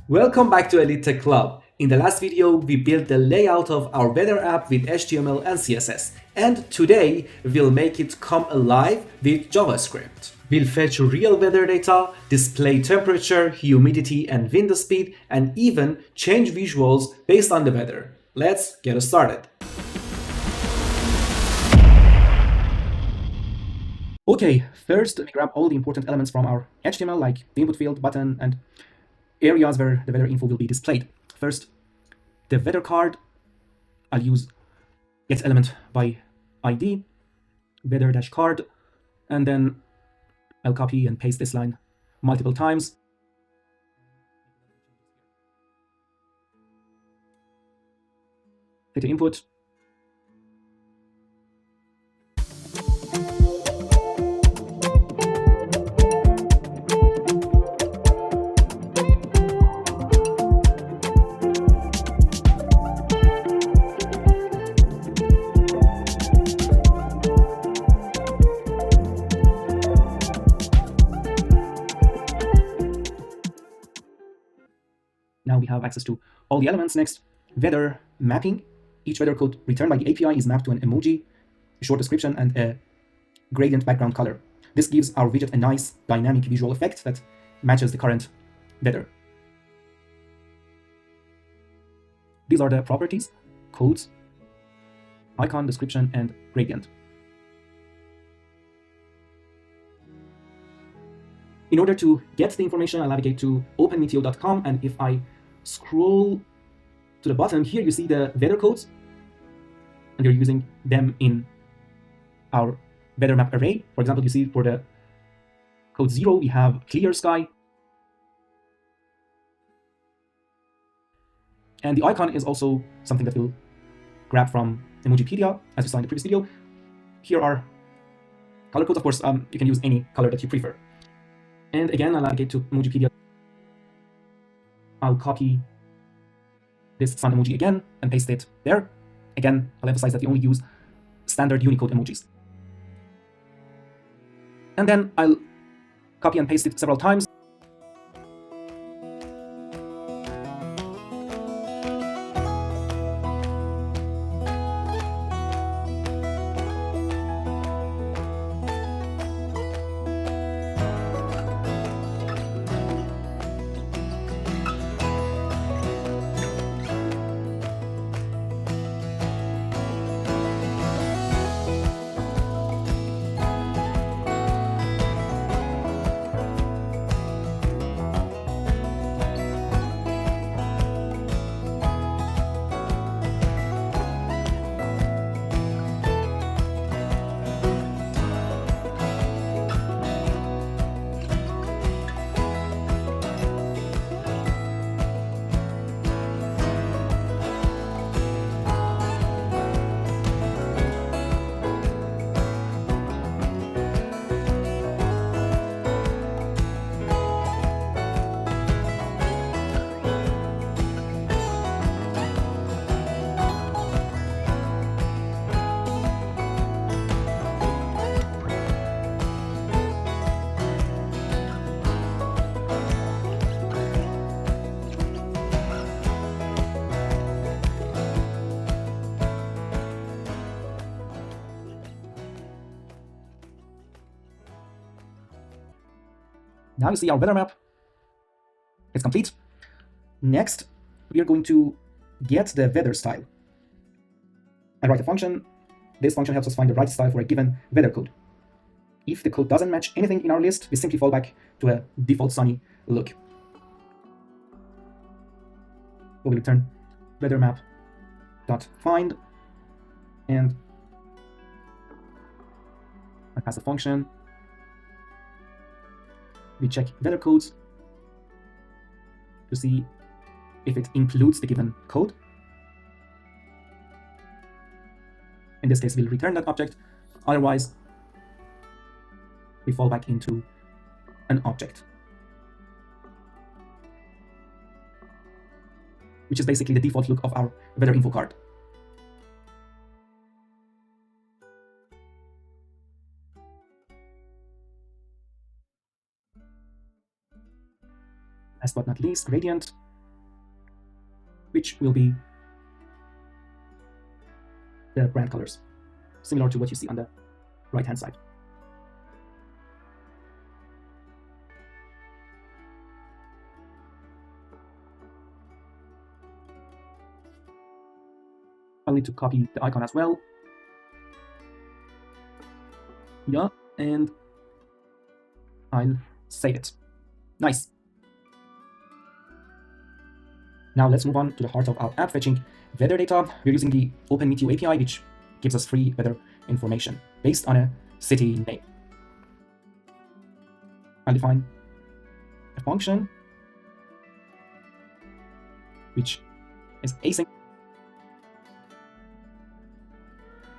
Welcome back to Elite Tech Club. In the last video, we built the layout of our weather app with HTML and CSS, and today we'll make it come alive with JavaScript. We'll fetch real weather data, display temperature, humidity, and wind speed, and even change visuals based on the weather. Let's get started. Okay, first we grab all the important elements from our HTML, like the input field, button, and areas where the weather info will be displayed. First, the weather card. I'll use getElementById, weather-card, and then I'll copy and paste this line multiple times. Data input. Now we have access to all the elements. Next, weather mapping. Each weather code returned by the API is mapped to an emoji, a short description, and a gradient background color. This gives our widget a nice dynamic visual effect that matches the current weather. These are the properties: codes, icon, description, and gradient. In order to get the information, I'll navigate to OpenMeteo.com, and if I scroll to the bottom here, you see the weather codes, and we're using them in our weather map array. For example, you see for the code 0, we have clear sky, and the icon is also something that we'll grab from Emojipedia, as we saw in the previous video. Here are color codes. Of course, you can use any color that you prefer. And again, I'll navigate to Emojipedia. I'll copy this sun emoji again and paste it there. Again, I'll emphasize that we only use standard Unicode emojis. And then I'll copy and paste it several times. Now you see our weather map. It's complete. Next, we are going to get the weather style. I write a function. This function helps us find the right style for a given weather code. If the code doesn't match anything in our list, we simply fall back to a default sunny look. We will return weather map.find, and I pass a function. We check weather codes to see if it includes the given code. In this case, we'll return that object. Otherwise, we fall back into an object, which is basically the default look of our weather info card. Last but not least, gradient. which will be the brand colors, similar to what you see on the right-hand side. I'll need to copy the icon as well. Yeah, and I'll save it. Nice. Now let's move on to the heart of our app, fetching weather data. We're using the OpenMeteo API, which gives us free weather information based on a city name. I'll define a function which is async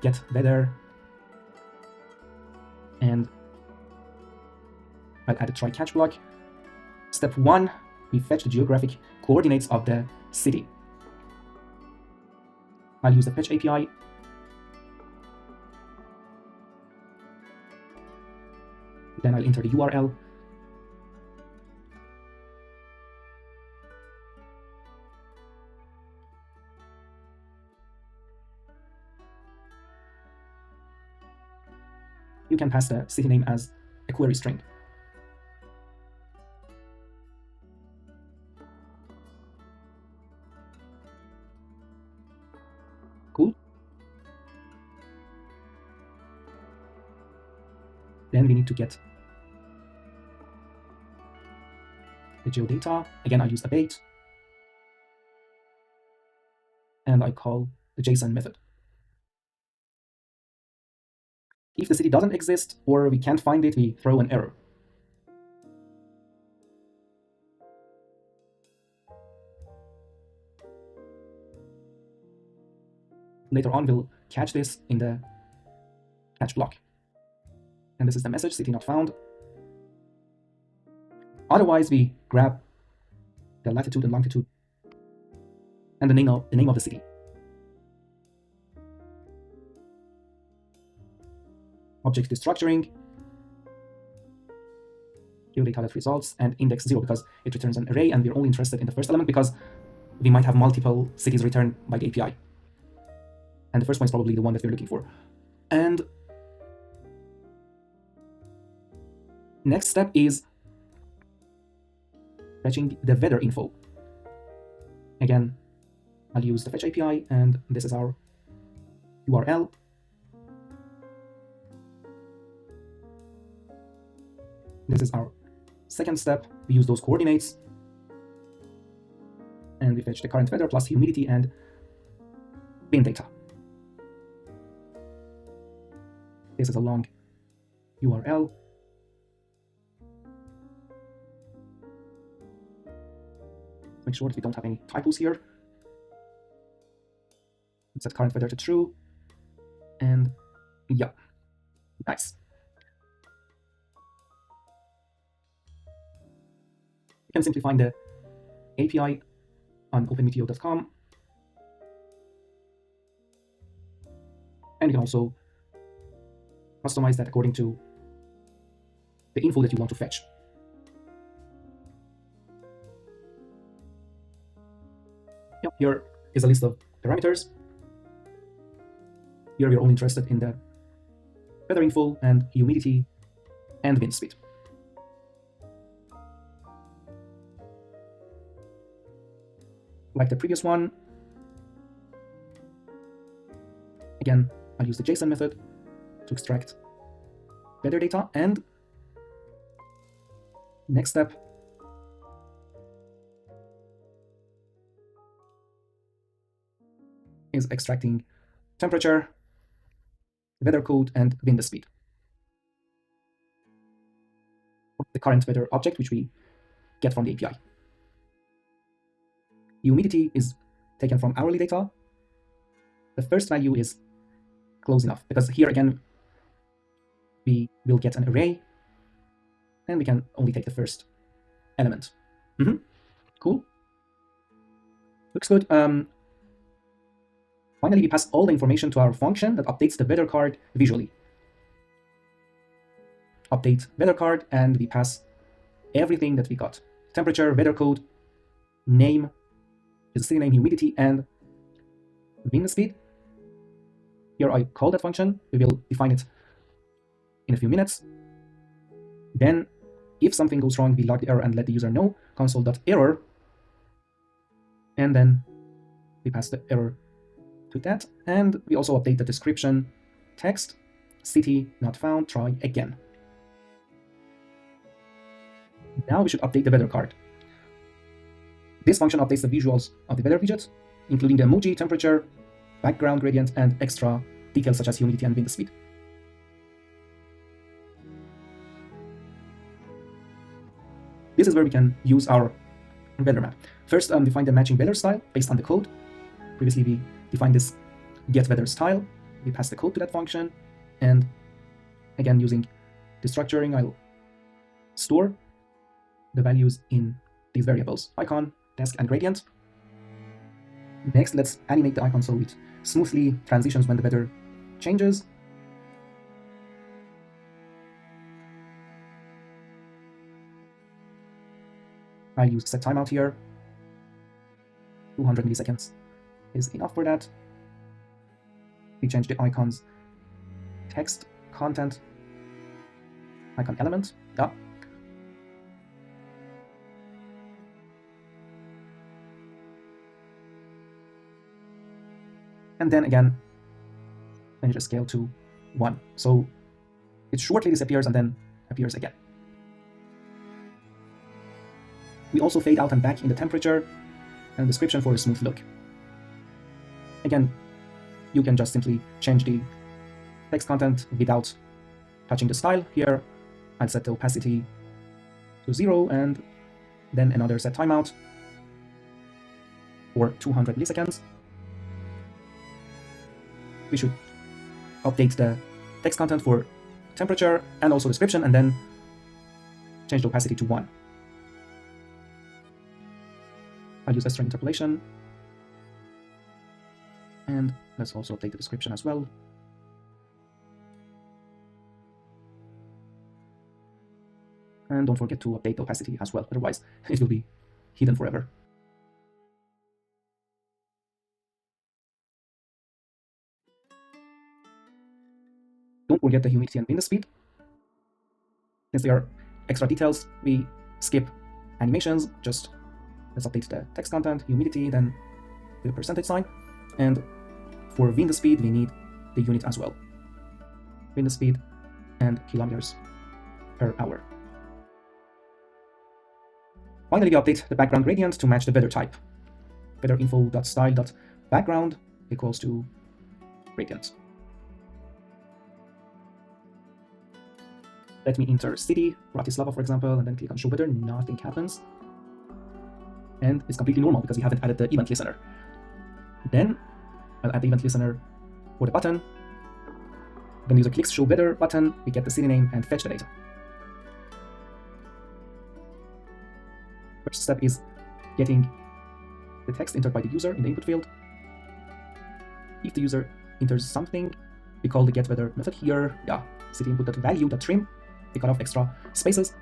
getWeather, and I'll add a try catch block. Step 1, we fetch the geographic coordinates of the city. I'll use the fetch API. Then I'll enter the URL. You can pass the city name as a query string. Cool. Then we need to get the geodata. Again, I'll use abate, and I call the JSON method. If the city doesn't exist or we can't find it, we throw an error. Later on, we'll catch this in the catch block. And this is the message, city not found. Otherwise, we grab the latitude and longitude and the name of the city. Object destructuring, geodata.results, and index 0 because it returns an array, and we're only interested in the first element because we might have multiple cities returned by the API. And the first one is probably the one that we're looking for. And next step is fetching the weather info. Again, I'll use the fetch API, and this is our URL. This is our second step. We use those coordinates, and we fetch the current weather plus humidity and wind data. This is a long URL. Make sure that we don't have any typos here. Set current weather to true, and yeah, nice. You can simply find the API on openmeteo.com, and you can also customize that according to the info that you want to fetch. Yep, here is a list of parameters. Here we're only interested in the weather info and humidity and wind speed. Like the previous one, again, I'll use the JSON method to extract weather data, and next step is extracting temperature, weather code, and wind speed. The current weather object, which we get from the API. Humidity is taken from hourly data. The first value is close enough, because here again, we will get an array, and we can only take the first element. Cool. Looks good. Finally, we pass all the information to our function that updates the weather card visually. Update weather card, and we pass everything that we got. Temperature, weather code, name, is city name, humidity, and wind speed. Here I call that function. We will define it in a few minutes. Then, if something goes wrong, we log the error and let the user know, console.error, and then we pass the error to that, and we also update the description text, city not found, try again. Now we should update the weather card. This function updates the visuals of the weather widget, including the emoji, temperature, background gradient, and extra details such as humidity and wind speed. This is where we can use our weather map. First, define the matching weather style based on the code. Previously, we defined this getWeatherStyle. We pass the code to that function, and again, using the structuring, I'll store the values in these variables: icon, desk, and gradient. Next, let's animate the icon so it smoothly transitions when the weather changes. I'll use set timeout here. 200 milliseconds is enough for that. We change the icon's text, content, icon element. Yeah. And then again, change the scale to 1. So it shortly disappears and then appears again. We also fade out and back in the temperature and description for a smooth look. Again, you can just simply change the text content without touching the style. Here, I'll set the opacity to 0 and then another set timeout for 200 milliseconds. We should update the text content for temperature and also description, and then change the opacity to 1. I'll use string interpolation. And let's also update the description as well. And don't forget to update the opacity as well, otherwise it will be hidden forever. Don't forget the humidity and wind speed. Since there are extra details, we skip animations. Just let's update the text content, humidity, then the percentage sign. And for wind speed, we need the unit as well. Wind speed and kilometers per hour. Finally, we update the background gradient to match the weather type. Weatherinfo.style.background equals to gradient. Let me enter city, Bratislava, for example, and then click on show weather. Nothing happens. And it's completely normal because we haven't added the event listener. Then I'll add the event listener for the button. When the user clicks show weather button, we get the city name and fetch the data. First step is getting the text entered by the user in the input field. If the user enters something, we call the getWeather method here. Yeah, city input.value.trim. We cut off extra spaces.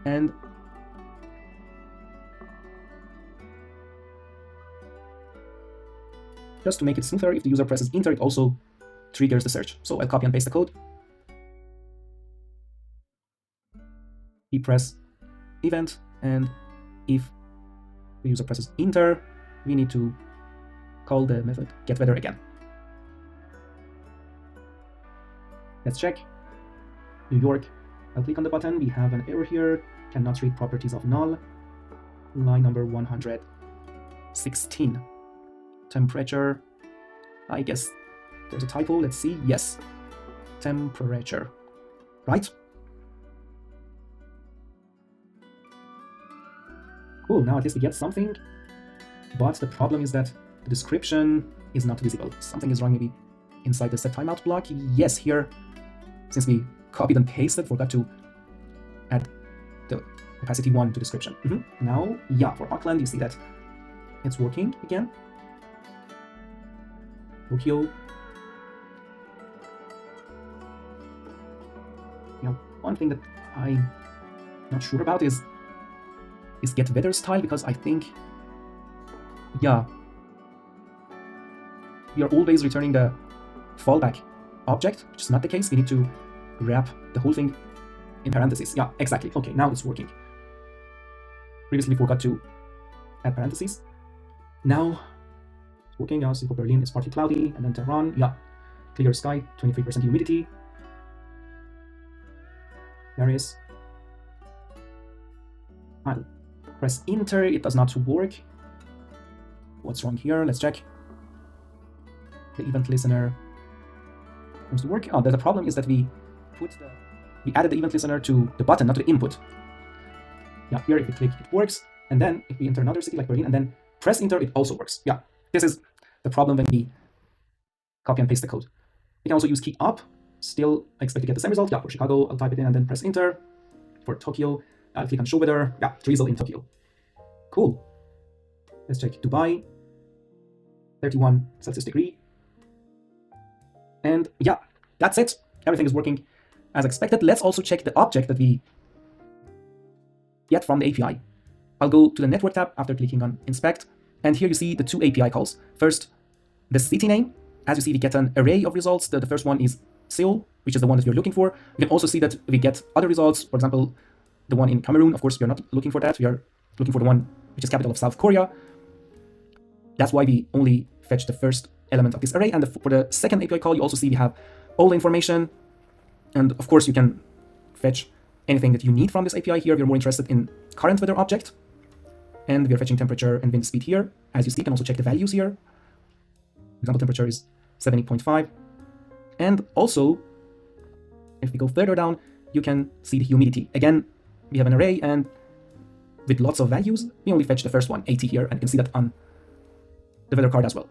And just to make it smoother, if the user presses enter, it also triggers the search. So I'll copy and paste the code. We press event, and if the user presses enter, we need to call the method getWeather again. Let's check. New York. I'll click on the button. We have an error here. Cannot read properties of null. Line number 116. Temperature. I guess there's a typo. Let's see. Yes. Temperature. Right? Cool. Now at least we get something. But the problem is that the description is not visible. Something is wrong maybe inside the set timeout block. Yes, here, since we copied and pasted, forgot to add the opacity 1 to description. Now, yeah, for Auckland, you see that it's working again. Tokyo. One thing that I'm not sure about is getWeatherStyle, because I think yeah, we are always returning the fallback object, which is not the case. We need to wrap the whole thing in parentheses. Yeah, exactly. Okay, now it's working. Previously, we forgot to add parentheses. Now it's working. Yeah, City of Berlin is partly cloudy, and then Tehran. Yeah, clear sky, 23% humidity. There is. I'll press enter. It does not work. What's wrong here? Let's check. The event listener seems to work. Oh, the problem is that we added the event listener to the button, not to the input. Yeah, here if we click, it works. And then if we enter another city like Berlin and then press enter, it also works. Yeah, this is the problem when we copy and paste the code. We can also use key up. Still, I expect to get the same result. Yeah, for Chicago, I'll type it in and then press enter. For Tokyo, I'll click on show weather. Yeah, drizzle in Tokyo. Cool. Let's check Dubai, 31 Celsius degree. And yeah, that's it. Everything is working as expected. Let's also check the object that we get from the API. I'll go to the network tab after clicking on inspect. And here you see the two API calls. First, the city name. As you see, we get an array of results. The first one is Seoul, which is the one that we're looking for. You can also see that we get other results. For example, the one in Cameroon. Of course, we are not looking for that. We are looking for the one which is capital of South Korea. That's why we only fetch the first element of this array. And for the second API call, you also see we have all the information. And of course, you can fetch anything that you need from this API. Here, we're more interested in current weather object. And we are fetching temperature and wind speed here. As you see, you can also check the values here. For example, temperature is 70.5. And also, if we go further down, you can see the humidity. Again, we have an array, and with lots of values, we only fetch the first one, 80 here, and you can see that on the weather card as well.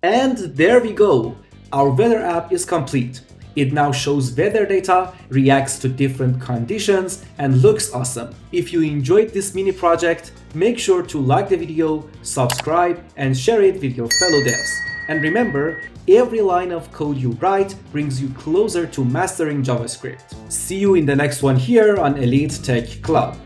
And there we go. Our weather app is complete. It now shows weather data, reacts to different conditions, and looks awesome. If you enjoyed this mini project, make sure to like the video, subscribe, and share it with your fellow devs. And remember, every line of code you write brings you closer to mastering JavaScript. See you in the next one here on Elite Tech Club.